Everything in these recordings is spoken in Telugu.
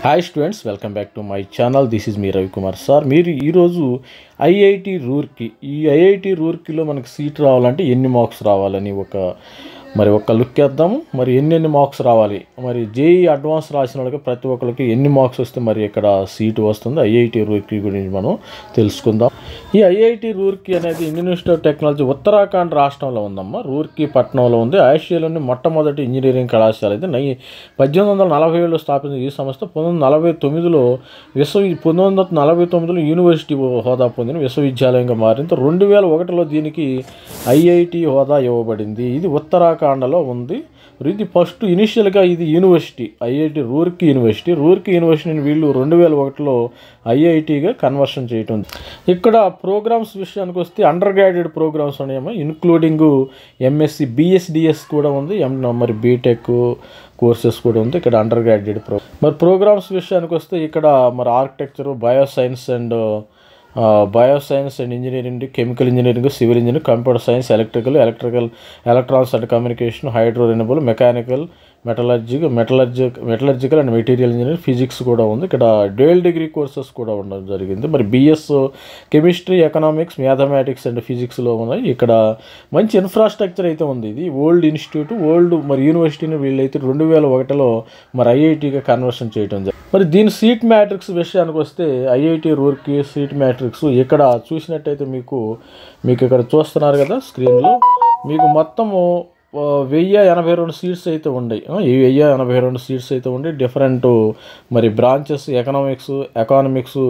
Hi students, welcome back to my channel. This is me Ravikumar sir. మీరు ఈరోజు ఐఐటి రూర్కీలో మనకి సీట్ రావాలంటే ఎన్ని మార్క్స్ రావాలని ఒక లుక్ వేద్దాము. మరి ఎన్ని మార్క్స్ రావాలి, మరి జేఈ అడ్వాన్స్ రాసిన వాళ్ళకి ప్రతి ఒక్కరికి ఎన్ని మార్క్స్ వస్తే మరి ఇక్కడ సీటు వస్తుంది, ఐఐటి రూర్కీ గురించి మనం తెలుసుకుందాం. ఈ ఐఐటి రూర్కీ అనేది Indian institute of technology Uttarakhand రాష్ట్రంలో ఉందమ్మా. రూర్కీ పట్టణంలో ఉంది. ఆసియాలోని మొట్టమొదటి ఇంజనీరింగ్ కళాశాల ఇది. 1847లో స్థాపించిన ఈ సంస్థ 1949లో యూనివర్సిటీ హోదా పొందిన విశ్వవిద్యాలయంగా మారింది. 2001లో దీనికి ఐఐటి హోదా ఇవ్వబడింది. ఇది ఉత్తరాఖండ్లో ఉంది. ఇది ఫస్ట్ ఇనిషియల్గా ఇది యూనివర్సిటీ, ఐఐటి రూర్కీ యూనివర్సిటీని వీళ్ళు 2001లో ఐఐటిగా కన్వర్షన్ చేయటం. ఇక్కడ ప్రోగ్రామ్స్ విషయానికి వస్తే అండర్ గ్రాడ్యుయేట్ ప్రోగ్రామ్స్ ఉన్నాయేమో, ఇన్క్లూడింగ్ ఎంఎస్సి, బిఎస్డిఎస్ కూడా ఉంది, మరి బీటెక్ కోర్సెస్ కూడా ఉంది ఇక్కడ అండర్ గ్రాడ్యుయేట్ మరి ప్రోగ్రామ్స్ విషయానికి వస్తే ఇక్కడ మరి architecture, bioscience and engineering, chemical engineering, civil engineering, computer science, electronics and communication, hydro renewable, mechanical, metallurgical and material engineering, physics కూడా ఉంది. ఇక్కడ డ్యూయల్ డిగ్రీ కోర్సెస్ కూడా ఉండడం జరిగింది. మరి BS chemistry, economics, mathematics and ఫిజిక్స్లో ఉన్నాయి. ఇక్కడ మంచి ఇన్ఫ్రాస్ట్రక్చర్ అయితే ఉంది. ఇది ఓల్డ్ ఇన్స్టిట్యూట్, మరి యూనివర్సిటీని వీళ్ళైతే 2001లో మరి ఐఐటిగా కన్వర్షన్ చేయడం జరిగింది. మరి దీని సీట్ మ్యాట్రిక్స్ విషయానికి వస్తే ఐఐటి రూర్కీ సీట్ మ్యాట్రిక్స్ ఇక్కడ చూసినట్టయితే మీకు ఇక్కడ చూస్తున్నారు కదా స్క్రీన్లో, మీకు మొత్తము 1082 సీట్స్ అయితే ఉన్నాయి. ఈ 1082 సీట్స్ అయితే ఉండి డిఫరెంట్ మరి బ్రాంచెస్, ఎకనామిక్స్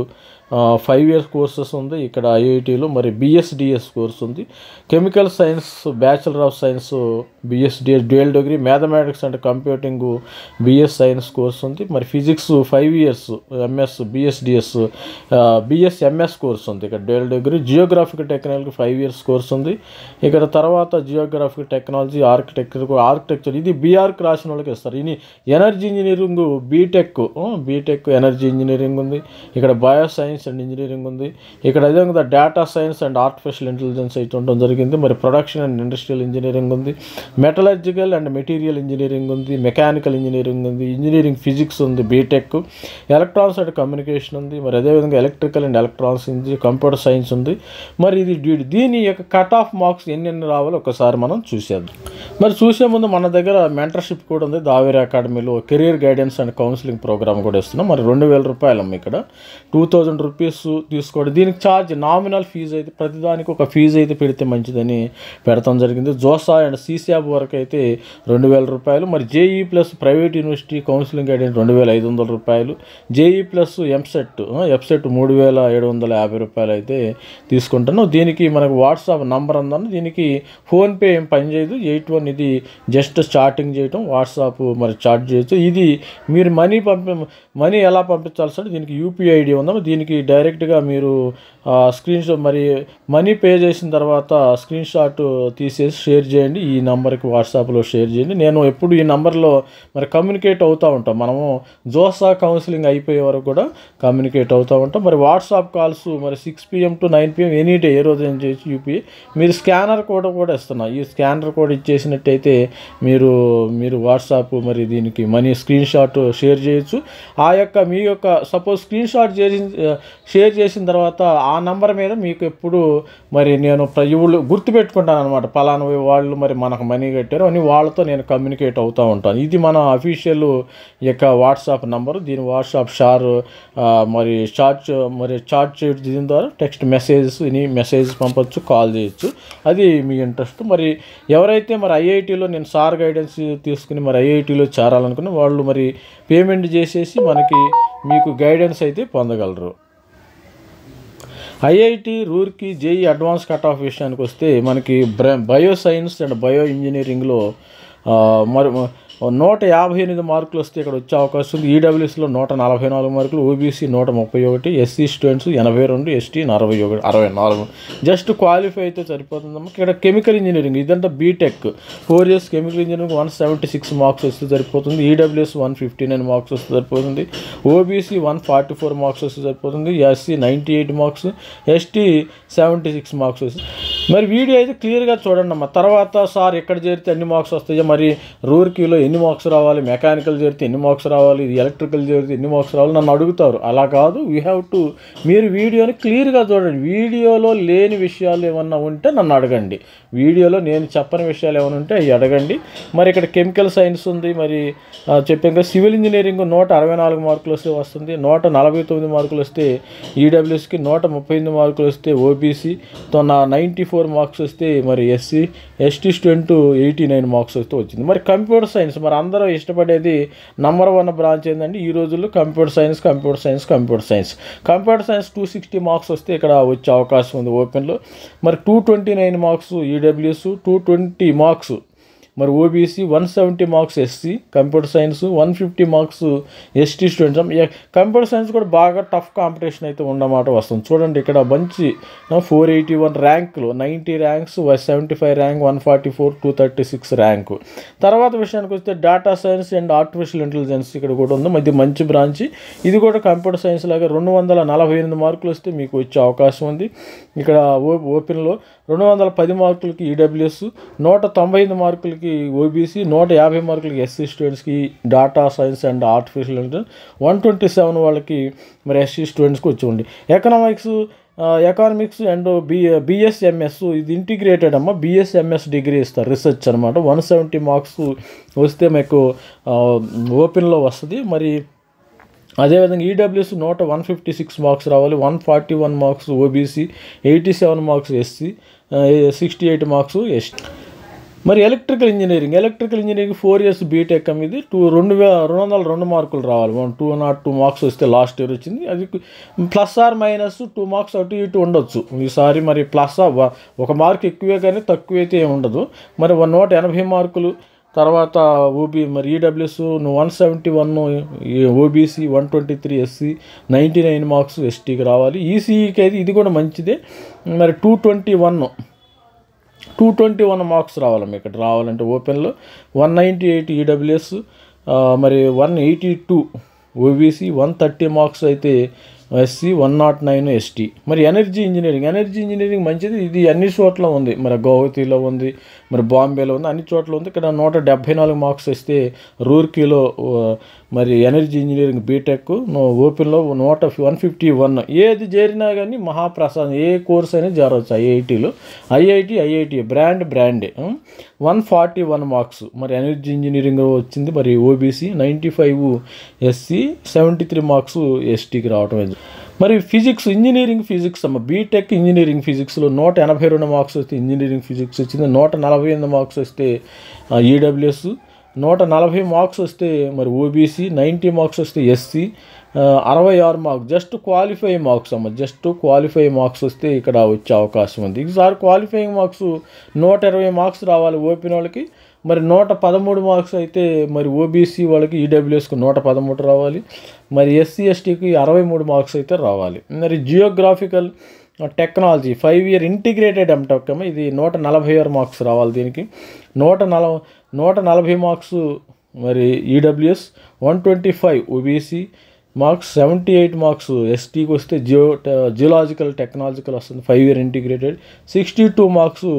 5 years కోర్సెస్ ఉంది ఇక్కడ ఐఐటిలో. మరి బిఎస్డిఎస్ కోర్స్ ఉంది, chemical science, bachelor of science, BSDS dual degree, mathematics and computing BS science course ఉంది. మరి physics 5 years MS, BSMS course ఉంది ఇక్కడ dual degree. Geographic technology 5 years course ఉంది ఇక్కడ. తర్వాత జియోగ్రాఫిక్ టెక్నాలజీ, ఆర్కిటెక్చర్ ఇది బీఆర్కి రాసిన వాళ్ళకి ఇస్తారు. ఇది energy engineering, BTech energy engineering ఉంది ఇక్కడ. బయోసైన్స్ అండ్ ఇంజనీరింగ్ ఉంది ఇక్కడ. అదేవిధంగా data science and artificial intelligence అయితే ఉండడం జరిగింది. మరి ప్రొడక్షన్ అండ్ ఇండస్ట్రియల్ ఇంజనీరింగ్ ఉంది, మెటలర్జికల్ అండ్ మెటీరియల్ ఇంజనీరింగ్ ఉంది, మెకానికల్ ఇంజనీరింగ్ ఉంది, ఇంజనీరింగ్ ఫిజిక్స్ ఉంది, బీటెక్, ఎలక్ట్రానిక్స్ అండ్ కమ్యూనికేషన్ ఉంది. మరి అదేవిధంగా ఎలక్ట్రికల్ అండ్ ఎలక్ట్రానిక్స్ ఉంది, కంప్యూటర్ సైన్స్ ఉంది. మరి దీని యొక్క కట్ ఆఫ్ మార్క్స్ ఎన్ని రావాలో ఒకసారి మనం చూసేద్దాం. మరి చూసే ముందు మన దగ్గర మెంటర్షిప్ కూడా ఉంది. దావేరి అకాడమీలో career guidance and counselling programme కూడా ఇస్తున్నాం. మరి 2000 రూపాయలు ఇక్కడ 2000 రూపీస్ తీసుకోండి. దీనికి ఛార్జ్ నామినల్ ఫీజు అయితే ప్రతిదానికి ఒక ఫీజు అయితే పెడితే మంచిదని పెడతాం జరిగింది. జోసా అండ్ సీసాబ్ వరకు అయితే 2000 రూపాయలు. మరి JEE plus private university counselling guidance 2500 రూపాయలు. జేఈ ప్లస్ ఎఫ్సెట్ 3750 రూపాయలు అయితే తీసుకుంటాను. దీనికి మనకు వాట్సాప్ నంబర్ ఉందని, దీనికి ఫోన్పే ఏం పనిచేయదు. 81 ఇది జస్ట్ స్టార్టింగ్ చేయటం, వాట్సాప్ మరి చార్జ్ చేయొచ్చు. ఇది మీరు మనీ ఎలా పంపించాల్సి అంటే దీనికి యూపీఐ ఐడి ఉందా, దీనికి డైరెక్ట్గా మీరు స్క్రీన్ షాట్, మరి మనీ పే చేసిన తర్వాత స్క్రీన్ షాట్ తీసేసి షేర్ చేయండి. ఈ నెంబర్కి వాట్సాప్లో షేర్ చేయండి. నేను ఎప్పుడు ఈ నెంబర్లో మరి కమ్యూనికేట్ అవుతూ ఉంటాం. మనము జోసా కౌన్సిలింగ్ అయిపోయే వరకు కూడా కమ్యూనికేట్ అవుతూ ఉంటాం. మరి వాట్సాప్ కాల్స్ మరి 6 PM to 9 PM any day, ఏ రోజు ఏం చేయొచ్చు. యూపీఐ మీరు స్కానర్ కోడ్ కూడా ఇస్తున్నాం. ఈ స్కానర్ కోడ్ ఇచ్చేసినట్టయితే మీరు వాట్సాప్ మరి దీనికి మనీ స్క్రీన్ షాట్ షేర్ చేయొచ్చు. మీ యొక్క సపోజ్ స్క్రీన్ షాట్ షేర్ చేసిన తర్వాత ఆ నంబర్ మీద మీకు ఎప్పుడు మరి నేను గుర్తుపెట్టుకుంటాను అనమాట. పలానా వాళ్ళు మరి మనకు మనీ కట్టారు అని వాళ్ళతో నేను కమ్యూనికేట్ అవుతూ ఉంటాను. ఇది మన అఫీషియల్ యొక్క వాట్సాప్ నంబరు. దీని వాట్సాప్ చాట్ చేయడం, దీని ద్వారా టెక్స్ట్ మెసేజ్ పంపొచ్చు, కాల్ చేయొచ్చు. అది మీ ఇంట్రెస్ట్. మరి ఎవరైతే మరి ఐఐటిలో నేను సార్ గైడెన్స్ తీసుకుని మరి ఐఐటిలో చేరాలనుకుని వాళ్ళు మరి పేమెంట్ చేసేసి మీకు గైడెన్స్ అయితే పొందగలరు. IIT Roorkee JEE advance cut off విషయానికి వస్తే మనకి బయోసైన్స్ అండ్ బయో ఇంజనీరింగ్లో మరి 158 మార్కులు వస్తే ఇక్కడ వచ్చే అవకాశం ఉంది. ఈడబ్ల్యూఎస్లో 144 మార్కులు, OBC 131, SC students 82, ST 64. Just qualify అయితే సరిపోతుందమ్మా. ఇక్కడ కెమికల్ ఇంజనీరింగ్ ఇదంతా BTech 4 years chemical engineering 176 marks వస్తే సరిపోతుంది. ఈడబ్ల్యూఎస్ 159 మార్క్స్ వస్తే సరిపోతుంది. ఓబీసీ 144 మార్క్స్ వస్తే సరిపోతుంది. ఎస్సీ 98 మార్క్స్, ఎస్టీ 76 మార్క్స్ వస్తుంది. మరి వీడియో అయితే క్లియర్గా చూడండి అమ్మ. తర్వాత సార్ ఎక్కడ చేరితే ఎన్ని మార్క్స్ వస్తాయో, మరి రూర్కీలో ఎన్ని మార్క్స్ రావాలి, మెకానికల్ చేరితే ఎన్ని మార్క్స్ రావాలి, ఎలక్ట్రికల్ చేరితే ఎన్ని మార్క్స్ రావాలి నన్ను అడుగుతారు. అలా కాదు, యూ హ్యావ్ టు మీరు వీడియోని క్లియర్గా చూడండి. వీడియోలో లేని విషయాలు ఏమన్నా ఉంటే నన్ను అడగండి. వీడియోలో నేను చెప్పని విషయాలు ఏమైనా ఉంటే అవి అడగండి. మరి ఇక్కడ కెమికల్ సైన్స్ ఉంది, మరి చెప్పాక సివిల్ ఇంజనీరింగ్ 164 మార్కులు వస్తే వస్తుంది, 149 మార్కులు వస్తే ఈడబ్ల్యూఎస్కి, 138 మార్కులు వస్తే ఓబీసీ, 94 మార్క్స్ వస్తే మరి ఎస్సీ ఎస్టీ స్టూడెంట్ 89 మార్క్స్ వస్తే వచ్చింది. మరి కంప్యూటర్ సైన్స్ మరి అందరూ ఇష్టపడేది నంబర్ 1 బ్రాంచ్ ఏంటంటే ఈ రోజుల్లో computer science. Computer science 260 marks వస్తే ఇక్కడ వచ్చే అవకాశం ఉంది ఓపెన్లో. మరి 229 మార్క్స్ ఈడబ్ల్యూఎస్, 220 మార్క్స్ మరి OBC, 170 marks SC computer science, 150 marks ST students. Computer science కూడా బాగా టఫ్ కాంపిటీషన్ అయితే ఉన్నమాట వస్తుంది. చూడండి ఇక్కడ మంచి 481 ర్యాంకులు, 90 ర్యాంక్స్, 75 ర్యాంక్, 144, 236 ర్యాంకు. తర్వాత విషయానికి వస్తే data science and artificial intelligence ఇక్కడ కూడా ఉంది. ఇది మంచి బ్రాంచ్. ఇది కూడా కంప్యూటర్ సైన్స్ లాగా 248 మార్కులు వస్తే మీకు వచ్చే అవకాశం ఉంది. ఇక్కడ ఓపెన్లో 210 మార్కులకి ఈడబ్ల్యూఎస్, 195 మార్కులకి ఓబీసీ, 150 మార్కులకి ఎస్సీ స్టూడెంట్స్కి data science and artificial intelligence, 127 వాళ్ళకి మరి ఎస్సీ స్టూడెంట్స్కి వచ్చి ఉంది. ఎకనామిక్స్ అండ్ బిఎస్ఎంఎస్ ఇది ఇంటిగ్రేటెడ్ అమ్మ. బిఎస్ఎంఎస్ డిగ్రీ ఇస్తారు, రీసెర్చ్ అనమాట. 170 మార్క్స్ వస్తే మీకు ఓపెన్లో వస్తుంది. మరి అదేవిధంగా ఈడబ్ల్యూఎస్ 156 మార్క్స్ రావాలి, 141 marks OBC, 87 marks SC, 68 marks ST. మరి ఎలక్ట్రికల్ ఇంజనీరింగ్ 4 ఇయర్స్ బీటెక్ ఇది 202 మార్కులు రావాలి. 202 మార్క్స్ వస్తే లాస్ట్ ఇయర్ వచ్చింది. అది ప్లస్ ఆర్ మైనస్ 2 మార్క్స్ అటు ఇటు ఉండొచ్చు ఈసారి. మరి ప్లస్ ఒక మార్క్ ఎక్కువే కానీ తక్కువైతే ఏమి ఉండదు. మరి 180 మార్కులు. తర్వాత మరి ఈడబ్ల్యూఎస్ 171 ఓబీసీ, 123 ఎస్సీ, 99 మార్క్స్ ఎస్టీకి రావాలి. ఈసీఈకి అయితే ఇది కూడా మంచిదే. మరి 221 మార్క్స్ రావాలి మీకు ఇక్కడ రావాలంటే ఓపెన్లో. 198 ఈడబ్ల్యూఎస్, మరి 182 ఓబీసీ, 130 మార్క్స్ అయితే ఎస్సీ, 109 ఎస్టీ. మరి ఎనర్జీ ఇంజనీరింగ్ మంచిది. ఇది అన్ని చోట్ల ఉంది. మరి గౌహతిలో ఉంది, మరి బాంబేలో ఉంది, అన్ని చోట్ల ఉంది. ఇక్కడ 174 మార్క్స్ వస్తే రూర్కీలో మరి ఎనర్జీ ఇంజనీరింగ్ బీటెక్ ఓపెన్లో 151. ఏది చేరినా కానీ మహాప్రసాదం ఏ కోర్స్ అయినా చేరవచ్చు. ఐఐటి బ్రాండే 141 మార్క్స్ మరి ఎనర్జీ ఇంజనీరింగ్ వచ్చింది. మరి ఓబీసీ 95 ఎస్సీ, 73 మార్క్స్ ఎస్టీకి రావటం. మరి ఇంజనీరింగ్ ఫిజిక్స్ అమ్మ. బీటెక్ ఇంజనీరింగ్ ఫిజిక్స్లో 182 మార్క్స్ వస్తే ఇంజనీరింగ్ ఫిజిక్స్ వచ్చింది. 148 మార్క్స్ వస్తే ఈడబ్ల్యూఎస్, 140 మార్క్స్ వస్తే మరి ఓబీసీ, 90 మార్క్స్ వస్తే SC, 66 marks just qualify marks అమ్మ. మార్క్స్ వస్తే ఇక్కడ వచ్చే అవకాశం ఉంది. ఈసారి క్వాలిఫైయింగ్ మార్క్స్ 120 మార్క్స్ రావాలి ఓపెన్ వాళ్ళకి. మరి 113 మార్క్స్ అయితే మరి ఓబీసీ వాళ్ళకి ఈడబ్ల్యూఎస్కి 113 రావాలి. మరి ఎస్సీ ఎస్టీకి 63 మార్క్స్ అయితే రావాలి. మరి geographical technology 5 year integrated MTech ఇది 146 మార్క్స్ రావాలి. దీనికి 140 మార్క్స్ మరి ఈడబ్ల్యూఎస్, 125 ఓబీసీ మార్క్స్, 78 మార్క్స్ ఎస్టీకి వస్తే జియోలాజికల్ టెక్నాలజికల్ వస్తుంది 5 ఇయర్ ఇంటిగ్రేటెడ్, 62 మార్క్స్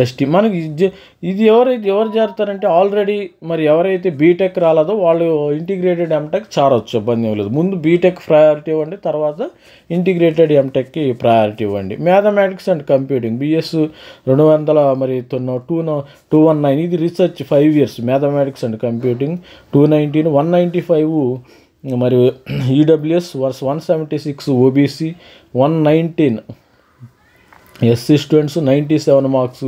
ఎస్టీ. మనకి ఇది ఎవరు చేరుతారంటే ఆల్రెడీ మరి ఎవరైతే బీటెక్ రాలేదో వాళ్ళు ఇంటిగ్రేటెడ్ ఎంటెక్ చేరవచ్చు, ఇబ్బంది ఏం లేదు. ముందు బీటెక్ ప్రయారిటీ ఇవ్వండి, తర్వాత ఇంటిగ్రేటెడ్ ఎంటెక్కి ప్రయారిటీ ఇవ్వండి. మ్యాథమెటిక్స్ అండ్ కంప్యూటింగ్ బిఎస్ 219 ఇది research 5 years mathematics and computing 219, 195 మరి EWS 176 OBC, 119 SC students, 97 marks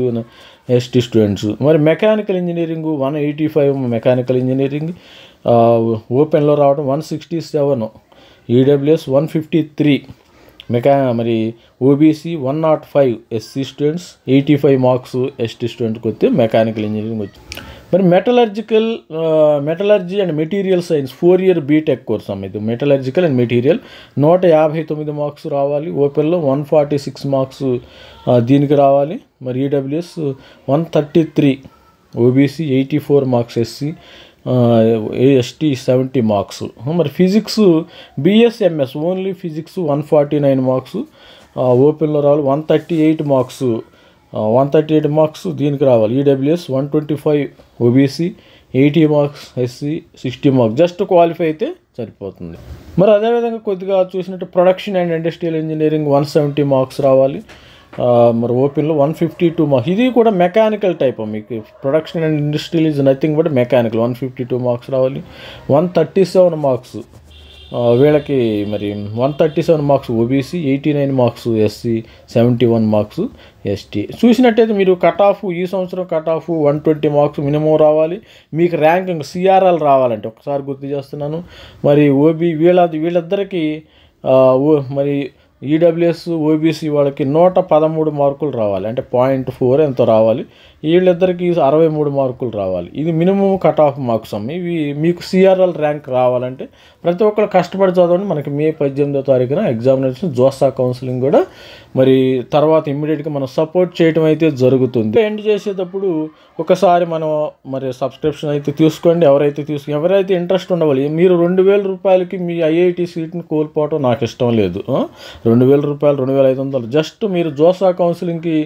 ST students. మరి మెకానికల్ ఇంజనీరింగ్ 185 మెకానికల్ ఇంజనీరింగ్ ఓపెన్లో రావడం, 167 ఈడబ్ల్యూఎస్, 153 మరి OBC, 105 SC students, 85 marks ST స్టూడెంట్కి వస్తే మెకానికల్ ఇంజనీరింగ్ వచ్చి. మరి metallurgy and material science 4 year BTech course అమ్మ. ఇది మెటలర్జికల్ అండ్ మెటీరియల్ 159 మార్క్స్ రావాలి ఓపెన్లో, 146 మార్క్స్ దీనికి రావాలి. మరి EWS 133 OBC, 84 marks SC, ST 70 marks. మరి physics BSMS only physics 149 marks, ఓపెన్లో రావాలి 138 మార్క్స్ 138 మార్క్స్ దీనికి రావాలి. EWS 125, OBC 80 marks, SC 60 marks. Just qualify అయితే సరిపోతుంది. మరి అదేవిధంగా కొద్దిగా చూసినట్టు production and industrial engineering 170 marks రావాలి. మరి ఓపెన్లో 152 మార్క్స్. ఇది కూడా మెకానికల్ టైప్. మీకు production and industrial is nothing but mechanical. 152 marks రావాలి. 137 మార్క్స్ వీళ్ళకి మరి 137 marks OBC, 89 marks SC, 71 marks ST. చూసినట్టయితే మీరు కట్ ఆఫ్ ఈ సంవత్సరం కట్ ఆఫ్ 120 మార్క్స్ మినిమం రావాలి. మీకు ర్యాంకింగ్ సిఆర్ఎల్ రావాలంటే ఒకసారి గుర్తు చేస్తున్నాను. మరి వీళ్ళిద్దరికి మరి ఈడబ్ల్యూఎస్ ఓబీసీ వాళ్ళకి 113 మార్కులు రావాలి. అంటే 0.4 ఎంతో రావాలి. వీళ్ళిద్దరికి 63 మార్కులు రావాలి. ఇది మినిమం కట్ ఆఫ్ మార్క్స్ అమ్మ. ఇవి మీకు సిఆర్ఎల్ ర్యాంక్ రావాలంటే ప్రతి ఒక్కరు కష్టపడి చదవండి. మనకి మే 18వ తారీఖున ఎగ్జామినేషన్, జోసా కౌన్సిలింగ్ కూడా మరి తర్వాత ఇమ్మీడియట్గా మనం సపోర్ట్ చేయడం అయితే జరుగుతుంది. ఎండ్ చేసేటప్పుడు ఒకసారి మనం మరి సబ్స్క్రిప్షన్ అయితే తీసుకోండి. ఎవరైతే ఇంట్రెస్ట్ ఉండవాలి. మీరు 2000 రూపాయలకి మీ ఐఐటి సీట్ని కోల్పోవటం నాకు ఇష్టం లేదు. 2000 రూపాయలు, 2500 జస్ట్ మీరు జోసా కౌన్సిలింగ్కి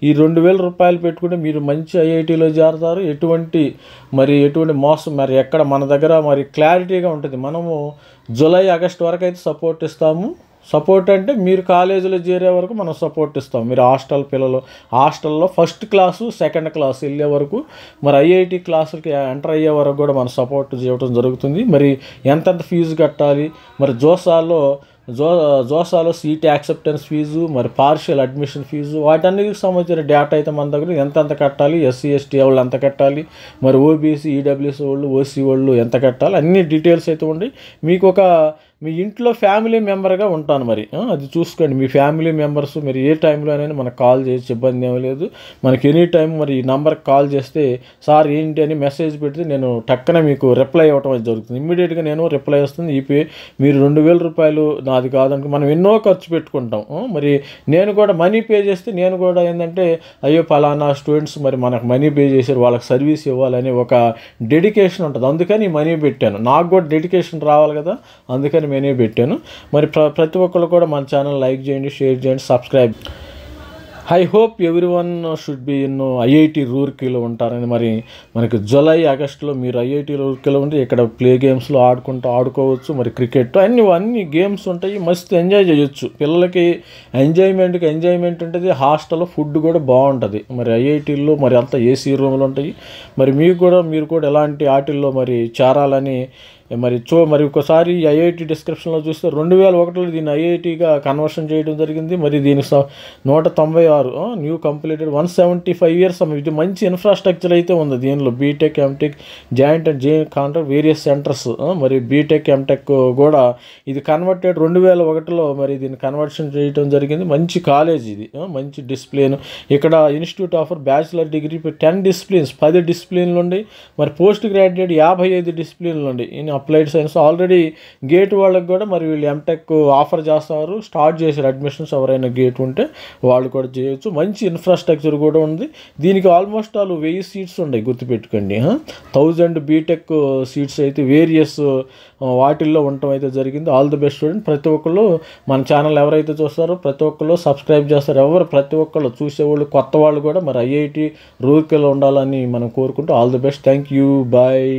ఈ 2000 రూపాయలు పెట్టుకుంటే మీరు మంచి ఐఐటీలో చేరతారు. ఎటువంటి మోసం మరి ఎక్కడ మన దగ్గర మరి క్లారిటీగా ఉంటుంది. మనము జూలై, ఆగస్టు వరకు అయితే సపోర్ట్ ఇస్తాము. సపోర్ట్ అంటే మీరు కాలేజీలో చేరే వరకు మనం సపోర్ట్ ఇస్తాం. మీరు హాస్టల్లో ఫస్ట్ క్లాసు, సెకండ్ క్లాసు వెళ్ళే వరకు, మరి ఐఐటి క్లాసులకి ఎంటర్ అయ్యే వరకు కూడా మనం సపోర్ట్ చేయడం జరుగుతుంది. మరి ఎంతెంత ఫీజు కట్టాలి, మరి జోసాలో సీట్ యాక్సెప్టెన్స్ ఫీజు, మరి పార్షియల్ అడ్మిషన్ ఫీజు, వాటన్నిటికి సంబంధించిన డేటా అయితే మన దగ్గర ఎంత కట్టాలి, ఎస్సీ ఎస్టీ వాళ్ళు ఎంత కట్టాలి, మరి ఓబీసీ ఈడబ్ల్యూఎస్ వాళ్ళు, ఓసీ వాళ్ళు ఎంత కట్టాలి, అన్ని డీటెయిల్స్ అయితే ఉండి మీకు మీ ఇంట్లో ఫ్యామిలీ మెంబర్గా ఉంటాను. మరి అది చూసుకోండి. మీ ఫ్యామిలీ మెంబర్స్ మీరు ఏ టైంలోనైనా మనకు కాల్ చేసి ఇబ్బంది ఏమీ లేదు. మనకి ఎనీ టైం మరి ఈ నెంబర్కి కాల్ చేస్తే సార్ ఏంటి అని మెసేజ్ పెడితే నేను టక్కన మీకు రిప్లై ఇవ్వటం అది జరుగుతుంది. ఇమ్మీడియట్గా నేను రిప్లై వస్తుంది. మీరు 2000 రూపాయలు నాది కాదనుకో, మనం ఎన్నో ఖర్చు పెట్టుకుంటాం. మరి నేను కూడా మనీ పే చేస్తే నేను కూడా ఏంటంటే అయ్యో పలానా స్టూడెంట్స్ మరి మనకు మనీ పే చేశారు, వాళ్ళకి సర్వీస్ ఇవ్వాలని ఒక డెడికేషన్ ఉంటుంది. అందుకని మనీ పెట్టాను. నాకు కూడా డెడికేషన్ రావాలి కదా, అందుకని మెనీ పెట్టాను. మరి ప్రతి ఒక్కరు కూడా మన ఛానల్ లైక్ చేయండి, షేర్ చేయండి, subscribe. I hope everyone should be in IIT రూర్కీలో ఉంటారని. మరి మనకి జూలై, ఆగస్టులో మీరు ఐఐటి రూర్కీలో ఉంటే ఇక్కడ ప్లే గేమ్స్లో ఆడుకోవచ్చు. మరి క్రికెట్ అన్ని గేమ్స్ ఉంటాయి. మస్తు ఎంజాయ్ చేయొచ్చు. పిల్లలకి ఎంజాయ్మెంట్ ఉంటుంది. హాస్టల్లో ఫుడ్ కూడా బాగుంటుంది. మరి ఐఐటీల్లో మరి అంతా ఏసీ రూమ్లు ఉంటాయి. మరి మీరు కూడా ఎలాంటి వాటిల్లో మరి చేరాలని మరి ఒకసారి ఐఐటి డిస్క్రిప్షన్లో చూస్తే 2001లో దీన్ని ఐఐటిగా కన్వర్షన్ చేయడం జరిగింది. మరి దీనికి 196 న్యూ కంప్లీటెడ్ 175 ఇయర్స్. ఇది మంచి ఇన్ఫ్రాస్ట్రక్చర్ అయితే ఉంది దీనిలో. BTech, MTech, joint and JE contract various centres. మరి బీటెక్, ఎంటెక్ కూడా ఇది కన్వర్టెడ్ 2001లో మరి దీన్ని కన్వర్షన్ చేయడం జరిగింది. మంచి కాలేజ్ ఇది. మంచి డిసిప్లిన్. ఇక్కడ institute offer bachelor degree 10 disciplines 10 డిసిప్లిన్లు ఉండి, మరి పోస్ట్ గ్రాడ్యుయేట్ 55 డిసిప్లిన్లు ఉండి. అప్లైడ్ సైన్స్ ఆల్రెడీ గేట్ వాళ్ళకి కూడా మరి వీళ్ళు ఎంటెక్ ఆఫర్ చేస్తున్నారు. స్టార్ట్ చేశారు అడ్మిషన్స్. ఎవరైనా గేట్ ఉంటే వాళ్ళు కూడా చేయొచ్చు. మంచి ఇన్ఫ్రాస్ట్రక్చర్ కూడా ఉంది. దీనికి ఆల్మోస్ట్ 1000 సీట్స్ ఉన్నాయి, గుర్తుపెట్టుకోండి. 1000 బీటెక్ సీట్స్ అయితే వేరియస్ వాటిల్లో ఉండటం అయితే జరిగింది. All the best student. ప్రతి ఒక్కళ్ళు మన ఛానల్ ఎవరైతే చూస్తారో ప్రతి ఒక్కళ్ళు సబ్స్క్రైబ్ చేస్తారు. ప్రతి ఒక్కళ్ళు చూసేవాళ్ళు, కొత్త వాళ్ళు కూడా మరి ఐఐటి రూర్కీలో ఉండాలని మనం కోరుకుంటూ all the best. Thank you. Bye.